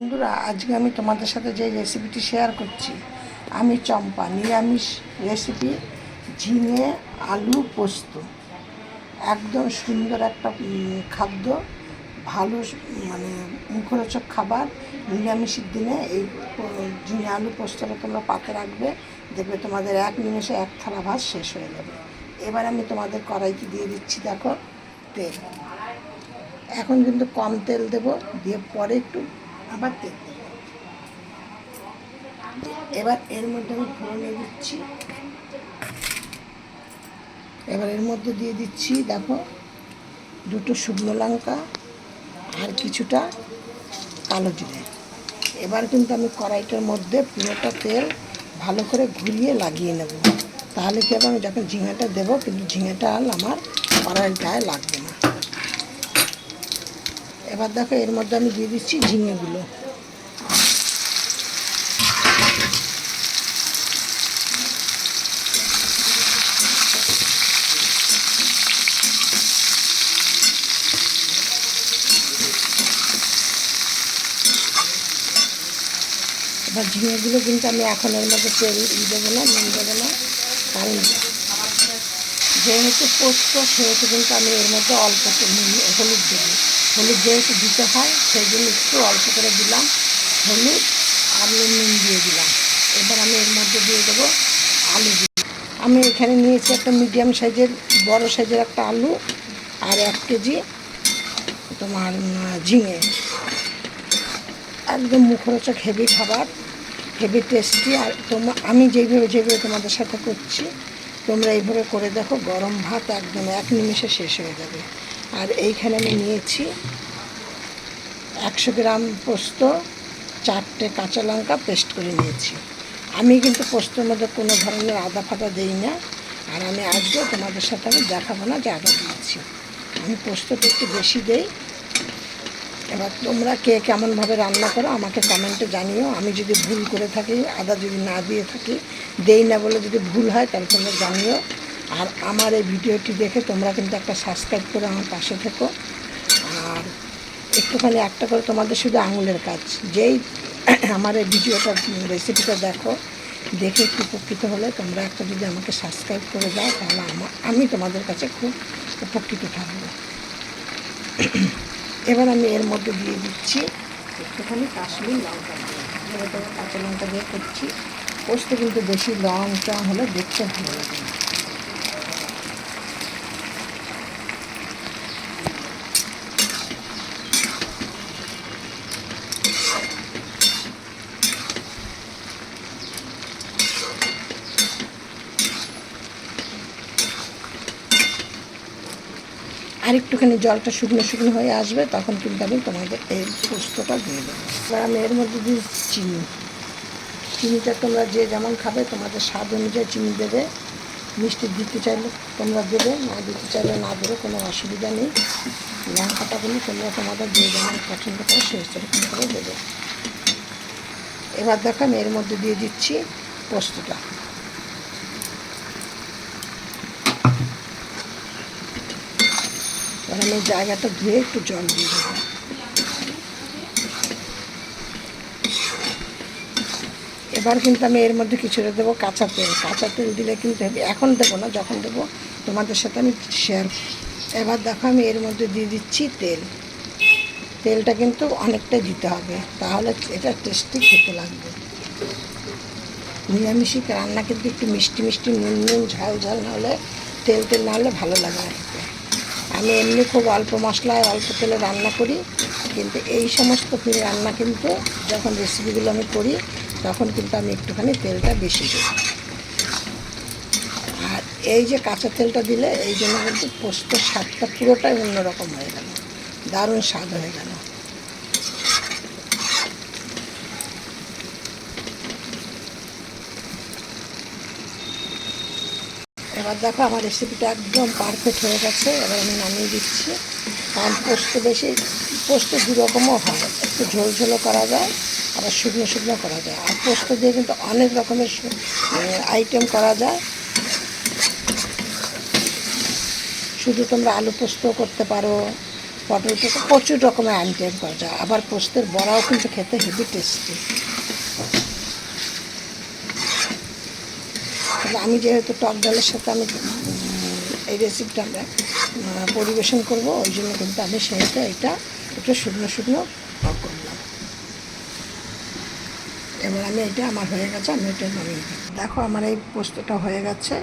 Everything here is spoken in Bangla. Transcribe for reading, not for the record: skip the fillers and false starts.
বন্ধুরা, আজকে আমি তোমাদের সাথে যে রেসিপিটি শেয়ার করছি, আমি চম্পা নিরামিষ রেসিপি ঝিঙে আলু পোস্ত। একদম সুন্দর একটা খাদ্য, ভালো মানে মুখরোচক খাবার। নিরামিষের দিনে এই ঝিঙে আলু পোস্তটা তোমরা পাতে রাখবে, দেখবে তোমাদের এক নিমেষে এক থালা ভাত শেষ হয়ে যাবে। এবার আমি তোমাদের কড়াইতে দিয়ে দিচ্ছি, দেখো, তেল। এখন কিন্তু কম তেল দেবো, দিয়ে পরে একটু আবার তেল দেবো। এবার এর মধ্যে আমি ফোড়নে দিচ্ছি। এবার এর মধ্যে দিয়ে দিচ্ছি, দেখো, দুটো শুকনো লঙ্কা আর কিছুটা কালো জিরে। এবার কিন্তু আমি কড়াইটার মধ্যে পুরোটা তেল ভালো করে ঘুরিয়ে লাগিয়ে নেব। তাহলে কি হবে, আমি যখন ঝিঙেটা দেবো কিন্তু ঝিঙেটা আর আমার কড়াইয়ের গায়ে লাগবে না। এবার দেখো, এর মধ্যে আমি দিয়ে দিচ্ছি ঝিঙেগুলো। এবার ঝিঙেগুলো কিন্তু আমি এখন এর মধ্যে তেল দেবো না, নুন দেবো না, কারণ যেহেতু পোস্ত সেহেতু কিন্তু আমি এর মধ্যে অল্প হলুদ দেবো। হলুদ যেহেতু দিতে হয় সেই জন্য একটু অল্প করে দিলাম হলুদ, আর নুন দিয়ে দিলাম। এবার আমি এর মধ্যে দিয়ে দেবো আলু। আমি এখানে নিয়েছি একটা মিডিয়াম সাইজের বড় সাইজের একটা আলু আর 1 কেজি তোমার ঝিঙে। একদম মুখরোচক হেভি খাবার, হেভি টেস্টি। আর আমি যেভাবে তোমাদের সাথে করছি, তোমরা এইভাবে করে দেখো, গরম ভাত একদম এক নিমেষে শেষ হয়ে যাবে। আর এইখানে আমি নিয়েছি 100 গ্রাম পোস্ত, 4টে কাঁচা লঙ্কা পেস্ট করে নিয়েছি। আমি কিন্তু পোস্তর মধ্যে কোনো ধরনের আদা ফাদা দিই না, আর আমি আজকে তোমাদের সাথে আমি দেখাবো না যে আদা দিয়েছি। আমি পোস্তটা একটু বেশি দেই। এবার তোমরা কে কেমনভাবে রান্না করো আমাকে কমেন্টে জানিও। আমি যদি ভুল করে থাকি, আদা যদি না দিয়ে থাকি, দেই না বলে যদি ভুল হয়, তাহলে তোমরা জানিও। আর আমার এই ভিডিওটি দেখে তোমরা কিন্তু একটা সাবস্ক্রাইব করে আমার পাশে থেকো। আর একটুখানি একটা করে তোমাদের শুধু আঙুলের কাজ, যেই আমার এই ভিডিওটা রেসিপিটা দেখো, দেখে একটু উপকৃত হলে তোমরা একটা যদি আমাকে সাবস্ক্রাইব করে দাও, তাহলে আমি তোমাদের কাছে খুব উপকৃত থাকবো। এবার আমি এর মধ্যে দিয়ে দিচ্ছি একটুখানি কাশ্মীর লঙ্কা দিয়ে। যেহেতু কাঁচা লঙ্কা দিয়ে করছি, পোস্ত কিন্তু বেশি লঙ্কা হলে দেখতে ভালো লাগে না। আর একটুখানি জলটা শুকনো শুকনো হয়ে আসবে, তখন কিন্তু আমি তোমাদের এই পোস্তটা দিয়ে দেবো। এবার আমি এর মধ্যে দিচ্ছি চিনি। চিনিটা তোমরা যে যেমন খাবে তোমাদের স্বাদ অনুযায়ী চিনি দেবে। মিষ্টি দিতে চাইলে তোমরা দেবে, না দিতে চাইলে না দেবে, কোনো অসুবিধা নেই। লঙ্কাটাগুলি তোমরা তোমাদের যে যেমন পছন্দ করো সেই সেরকম করে দেবে। এবার দেখো, আমি এর মধ্যে দিয়ে দিচ্ছি পোস্তটা। এবার আমি জায়গাটা ধুয়ে একটু জল দিয়ে দেবো। এবার কিন্তু আমি এর মধ্যে কিছুটা দেবো কাঁচা তেল। কাঁচা তেল দিলে কিন্তু এখন দেবো না, যখন দেবো তোমাদের সাথে আমি শেয়ার। এবার দেখো, আমি এর মধ্যে দিয়ে দিচ্ছি তেল। তেলটা কিন্তু অনেকটাই দিতে হবে, তাহলে এটা টেস্টি খেতে লাগবে। নিরামিষিক রান্না কিন্তু একটু মিষ্টি মিষ্টি, নুন নুন, ঝাল ঝাল না হলে, তেল তেল না হলে ভালো লাগে না খেতে। আমি এমনি খুব অল্প মশলায় অল্প তেলে রান্না করি, কিন্তু এই সমস্ত রান্না কিন্তু যখন রেসিপিগুলো আমি করি, তখন কিন্তু আমি একটুখানি তেলটা বেশি দিই। আর এই যে কাঁচা তেলটা দিলে এই জন্য কিন্তু পোস্তর স্বাদটা পুরোটাই অন্যরকম হয়ে গেল, দারুণ স্বাদ হয়ে গেল। এবার দেখো, আমার রেসিপিটা একদম পারফেক্ট হয়ে গেছে। এবার আমি নামিয়ে দিচ্ছি। কারণ পোস্ত দু রকমও হয়, একটু ঝোল ঝোলও করা যায়, আবার শুকনো শুকনো করা যায়। আর পোস্ত দিয়ে কিন্তু অনেক রকমের আইটেম করা যায়। শুধু তোমরা আলু পোস্তও করতে পারো, পটলটাকে প্রচুর রকমের আইটেম করা যায়, আবার পোস্তের বড়াও কিন্তু খেতে হেভি টেস্টি। তবে আমি যেহেতু টক ডালের সাথে আমি এই রেসিপিটা আমরা পরিবেশন করব, ওই জন্য কিন্তু আমি সেটা এটা একটু শুকনো শুকনো করলাম। এবার আমি এটা আমার হয়ে গেছে, আমি এটা নামিয়ে দিই। দেখো আমার এই পোস্তটা হয়ে গেছে।